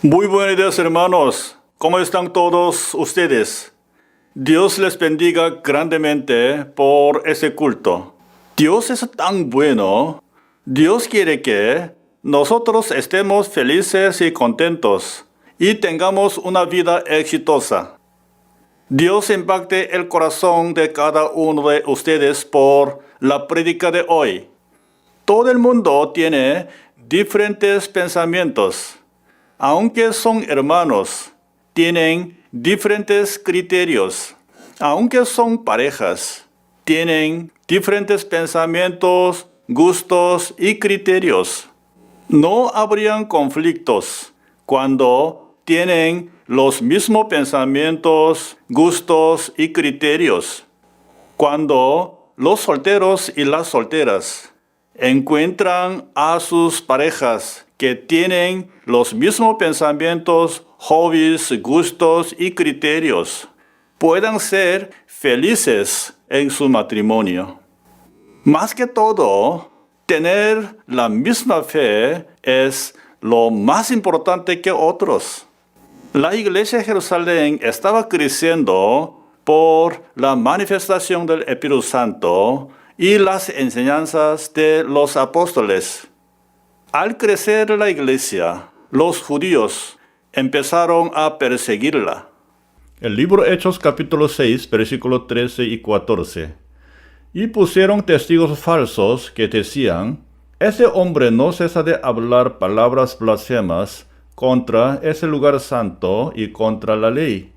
Muy buenos días, hermanos. ¿Cómo están todos ustedes? Dios les bendiga grandemente por ese culto. Dios es tan bueno. Dios quiere que nosotros estemos felices y contentos y tengamos una vida exitosa. Dios impacte el corazón de cada uno de ustedes por la prédica de hoy. Todo el mundo tiene diferentes pensamientos. Aunque son hermanos, tienen diferentes criterios. Aunque son parejas, tienen diferentes pensamientos, gustos y criterios. No habrían conflictos cuando tienen los mismos pensamientos, gustos y criterios. Cuando los solteros y las solteras encuentran a sus parejas que tienen los mismos pensamientos, hobbies, gustos y criterios, puedan ser felices en su matrimonio. Más que todo, tener la misma fe es lo más importante que otros. La iglesia de Jerusalén estaba creciendo por la manifestación del Espíritu Santo y las enseñanzas de los apóstoles. Al crecer la iglesia, los judíos empezaron a perseguirla. El libro Hechos capítulo 6, versículos 13 y 14. Y pusieron testigos falsos que decían: ese hombre no cesa de hablar palabras blasfemas contra ese lugar santo y contra la ley.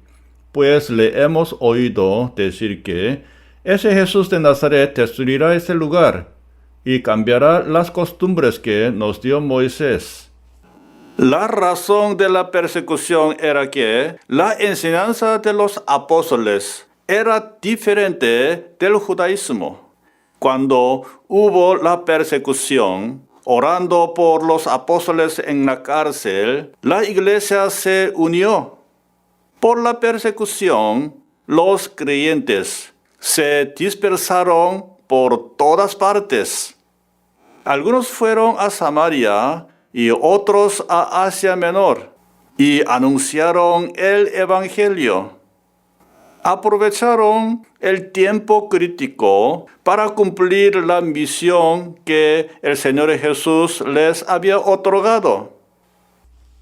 Pues le hemos oído decir que ese Jesús de Nazaret destruirá ese lugar y cambiará las costumbres que nos dio Moisés. La razón de la persecución era que la enseñanza de los apóstoles era diferente del judaísmo. Cuando hubo la persecución, orando por los apóstoles en la cárcel, la iglesia se unió. Por la persecución, los creyentes se dispersaron por todas partes. Algunos fueron a Samaria y otros a Asia Menor y anunciaron el Evangelio. Aprovecharon el tiempo crítico para cumplir la misión que el Señor Jesús les había otorgado.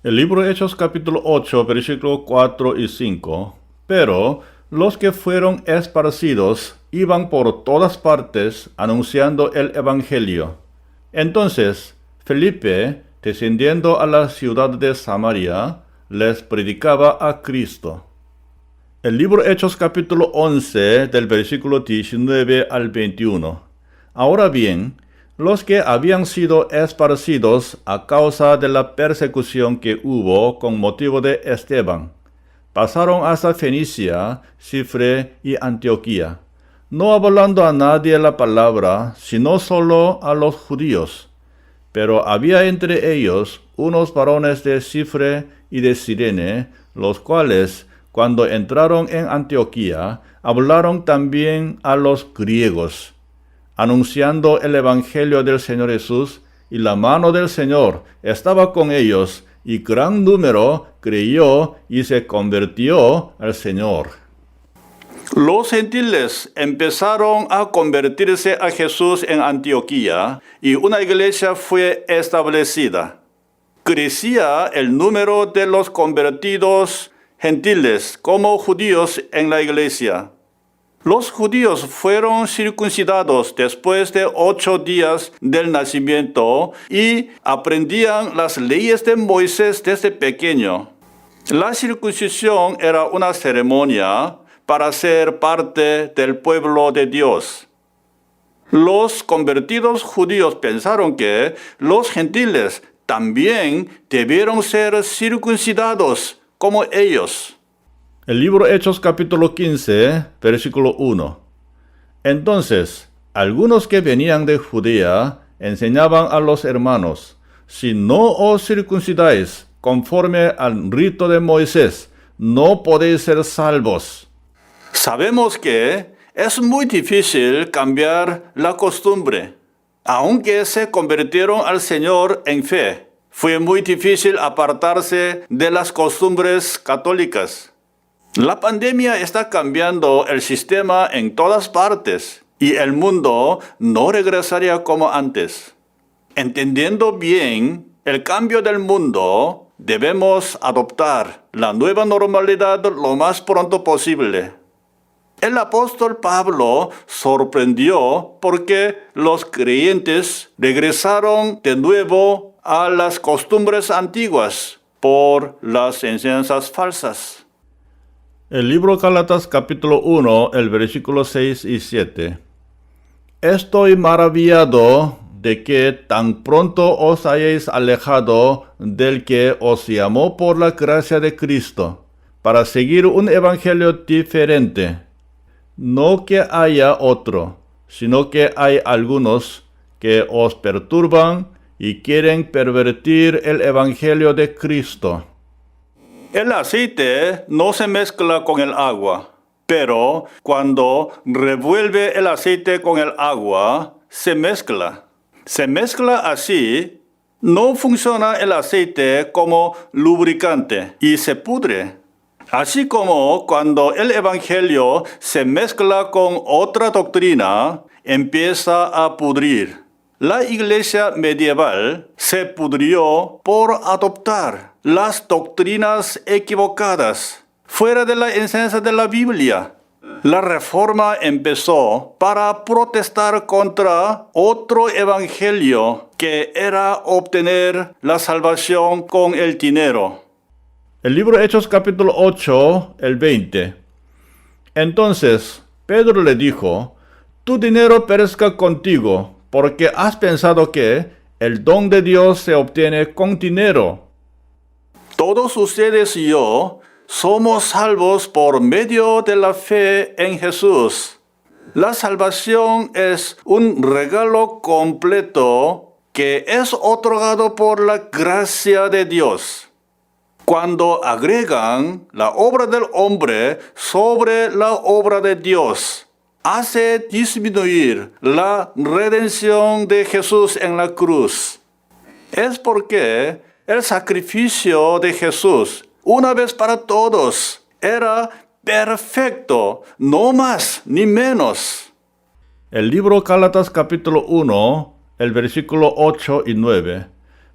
El libro de Hechos capítulo 8, versículos 4 y 5. Pero los que fueron esparcidos iban por todas partes anunciando el Evangelio. Entonces Felipe, descendiendo a la ciudad de Samaria, les predicaba a Cristo. El libro Hechos capítulo 11, del versículo 19 al 21. Ahora bien, los que habían sido esparcidos a causa de la persecución que hubo con motivo de Esteban, pasaron hasta Fenicia, Chipre y Antioquía, no hablando a nadie la palabra, sino solo a los judíos. Pero había entre ellos unos varones de Chipre y de Cirene, los cuales, cuando entraron en Antioquía, hablaron también a los griegos, anunciando el Evangelio del Señor Jesús, y la mano del Señor estaba con ellos, y gran número creyó y se convirtió al Señor. Los gentiles empezaron a convertirse a Jesús en Antioquía y una iglesia fue establecida. Crecía el número de los convertidos gentiles como judíos en la iglesia. Los judíos fueron circuncidados después de 8 días del nacimiento y aprendían las leyes de Moisés desde pequeño. La circuncisión era una ceremonia para ser parte del pueblo de Dios. Los convertidos judíos pensaron que los gentiles también debieron ser circuncidados como ellos. El libro Hechos capítulo 15, versículo 1. Entonces, algunos que venían de Judea enseñaban a los hermanos: si no os circuncidáis conforme al rito de Moisés, no podéis ser salvos. Sabemos que es muy difícil cambiar la costumbre. Aunque se convirtieron al Señor en fe, Fue muy difícil apartarse de las costumbres católicas. La pandemia está cambiando el sistema en todas partes y el mundo no regresaría como antes. Entendiendo bien el cambio del mundo, debemos adoptar la nueva normalidad lo más pronto posible. El apóstol Pablo sorprendió porque los creyentes regresaron de nuevo a las costumbres antiguas por las enseñanzas falsas. El libro Gálatas capítulo 1, el versículo 6 y 7. Estoy maravillado de que tan pronto os hayáis alejado del que os llamó por la gracia de Cristo, para seguir un evangelio diferente. No que haya otro, sino que hay algunos que os perturban y quieren pervertir el evangelio de Cristo. El aceite no se mezcla con el agua, pero cuando revuelve el aceite con el agua, se mezcla. Se mezcla así, no funciona el aceite como lubricante y se pudre. Así como cuando el evangelio se mezcla con otra doctrina, empieza a pudrir. La iglesia medieval se pudrió por adoptar las doctrinas equivocadas, fuera de la enseñanza de la Biblia. La reforma empezó para protestar contra otro evangelio que era obtener la salvación con el dinero. El libro Hechos capítulo 8, el 20. Entonces Pedro le dijo: tu dinero perezca contigo, porque has pensado que el don de Dios se obtiene con dinero. Todos ustedes y yo somos salvos por medio de la fe en Jesús. La salvación es un regalo completo que es otorgado por la gracia de Dios. Cuando agregan la obra del hombre sobre la obra de Dios, hace disminuir la redención de Jesús en la cruz. Es porque el sacrificio de Jesús, una vez para todos, era perfecto, no más ni menos. El libro Gálatas capítulo 1, el versículo 8 y 9.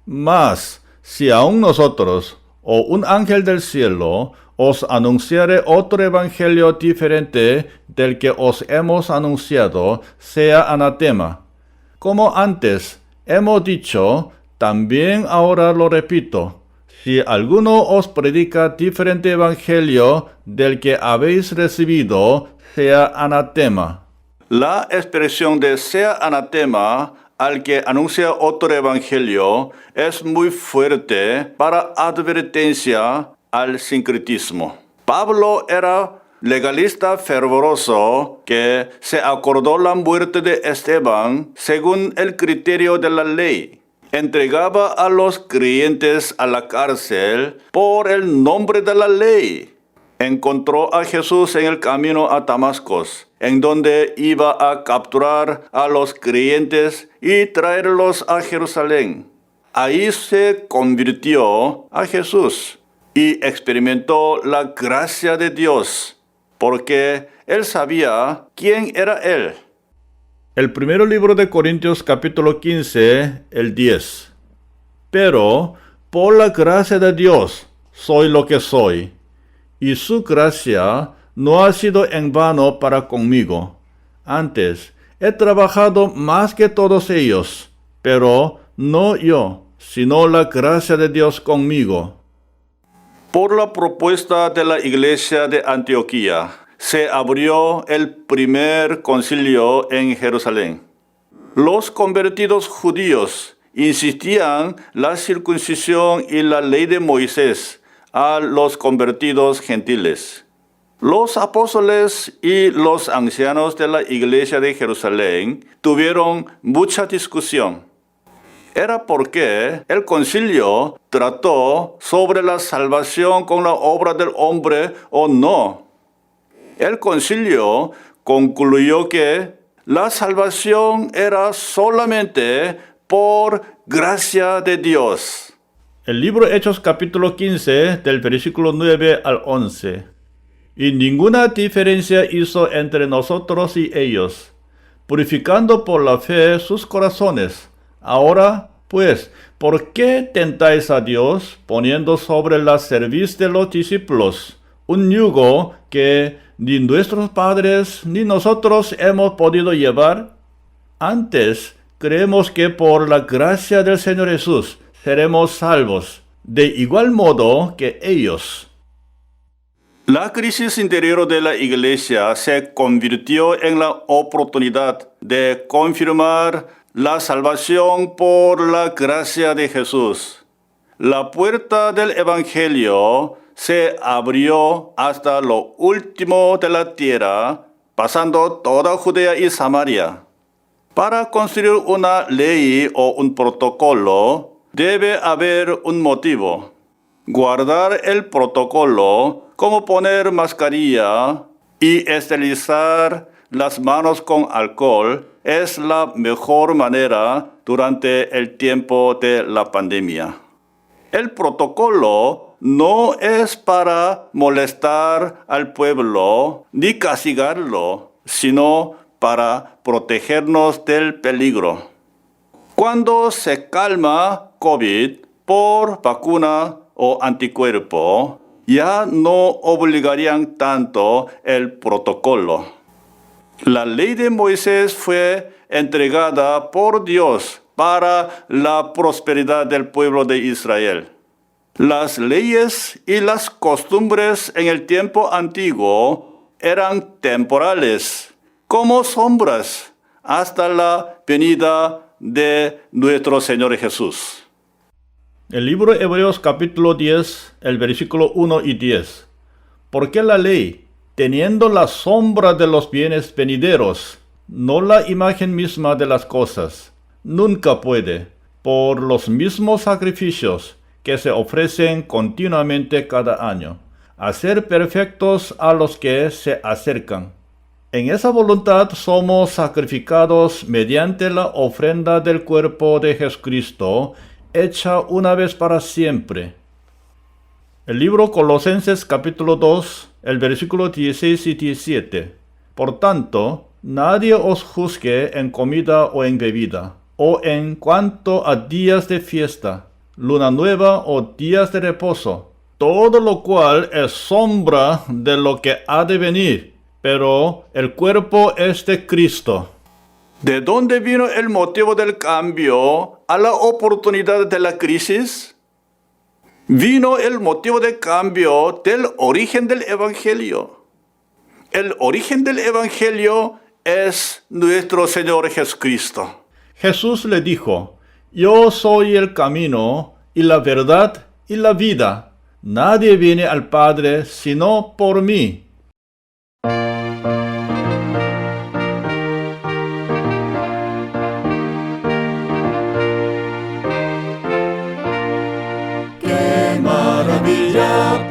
Mas, si aún nosotros, o un ángel del cielo, os anunciare otro evangelio diferente del que os hemos anunciado, sea anatema. Como antes hemos dicho, también ahora lo repito: si alguno os predica diferente evangelio del que habéis recibido, sea anatema. La expresión de sea anatema al que anuncia otro evangelio es muy fuerte para advertencia al sincretismo. Pablo era legalista fervoroso que se acordó la muerte de Esteban según el criterio de la ley. Entregaba a los creyentes a la cárcel por el nombre de la ley. Encontró a Jesús en el camino a Damasco, en donde iba a capturar a los creyentes y traerlos a Jerusalén. Ahí se convirtió a Jesús y experimentó la gracia de Dios, porque él sabía quién era él. El primer libro de Corintios capítulo 15, el 10. Pero por la gracia de Dios soy lo que soy, y su gracia no ha sido en vano para conmigo. Antes he trabajado más que todos ellos, pero no yo, sino la gracia de Dios conmigo. Por la propuesta de la iglesia de Antioquía, se abrió el primer concilio en Jerusalén. Los convertidos judíos insistían la circuncisión y la ley de Moisés a los convertidos gentiles. Los apóstoles y los ancianos de la iglesia de Jerusalén tuvieron mucha discusión. Era porque el concilio trató sobre la salvación con la obra del hombre o no. El concilio concluyó que la salvación era solamente por gracia de Dios. El libro Hechos capítulo 15 del versículo 9 al 11. Y ninguna diferencia hizo entre nosotros y ellos, purificando por la fe sus corazones. Ahora, pues, ¿por qué tentáis a Dios, poniendo sobre la cerviz de los discípulos un yugo que ni nuestros padres ni nosotros hemos podido llevar? Antes, creemos que por la gracia del Señor Jesús seremos salvos, de igual modo que ellos. La crisis interior de la iglesia se convirtió en la oportunidad de confirmar la salvación por la gracia de Jesús. La puerta del Evangelio se abrió hasta lo último de la tierra, pasando toda Judea y Samaria. Para construir una ley o un protocolo, debe haber un motivo. Guardar el protocolo, como poner mascarilla y esterilizar las manos con alcohol, es la mejor manera durante el tiempo de la pandemia. El protocolo no es para molestar al pueblo ni castigarlo, sino para protegernos del peligro. Cuando se calma COVID por vacuna o anticuerpo, ya no obligarían tanto el protocolo. La ley de Moisés fue entregada por Dios para la prosperidad del pueblo de Israel. Las leyes y las costumbres en el tiempo antiguo eran temporales, como sombras, hasta la venida de nuestro Señor Jesús. El libro de Hebreos capítulo 10, el versículo 1 y 10. Porque la ley, teniendo la sombra de los bienes venideros, no la imagen misma de las cosas, nunca puede, por los mismos sacrificios que se ofrecen continuamente cada año, hacer perfectos a los que se acercan. En esa voluntad somos sacrificados mediante la ofrenda del cuerpo de Jesucristo, hecha una vez para siempre. El libro Colosenses capítulo 2, el versículo 16 y 17. Por tanto, nadie os juzgue en comida o en bebida, o en cuanto a días de fiesta, luna nueva o días de reposo, todo lo cual es sombra de lo que ha de venir, pero el cuerpo es de Cristo. ¿De dónde vino el motivo del cambio a la oportunidad de la crisis? Vino el motivo de cambio del origen del Evangelio. El origen del Evangelio es nuestro Señor Jesucristo. Jesús le dijo: Yo soy el camino y la verdad y la vida. Nadie viene al Padre sino por mí.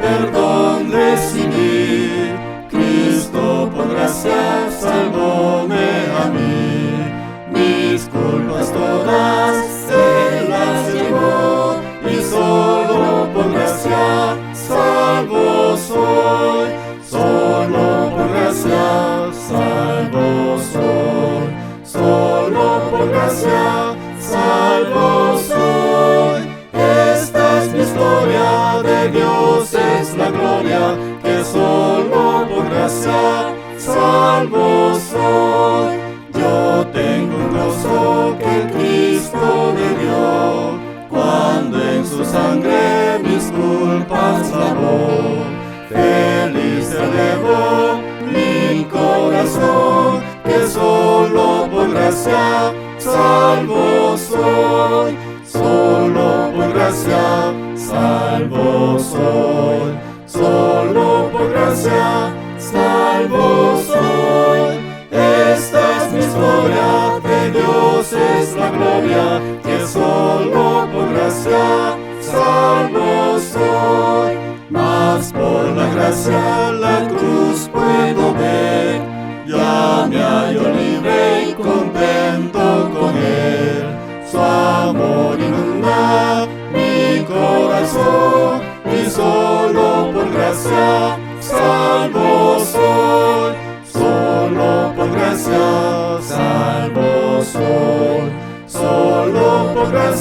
Perdón recibí, Cristo por gracia salvóme a mí. Mis culpas todas Él las llevó, y solo por gracia salvo soy. Solo por gracia salvo soy. Solo por gracia salvo soy. Esta es mi historia, de Dios es la gloria, que solo por gracia salvo soy. Yo tengo un gozo que Cristo me dio, cuando en su sangre mis culpas lavó. Feliz elevo mi corazón, que solo por gracia salvo soy. Solo por gracia salvo soy. Solo por gracia salvo soy. Esta es mi historia, de Dios es la gloria, que solo por gracia salvo soy. Mas por la gracia la cruz puedo ver, ya me hallo libre y contento con Él. Su amor inunda mi corazón.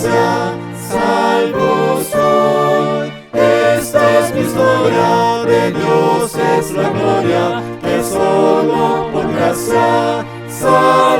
gracia, salvo soy. Esta es mi historia, de Dios es la gloria, que solo por gracia salvo.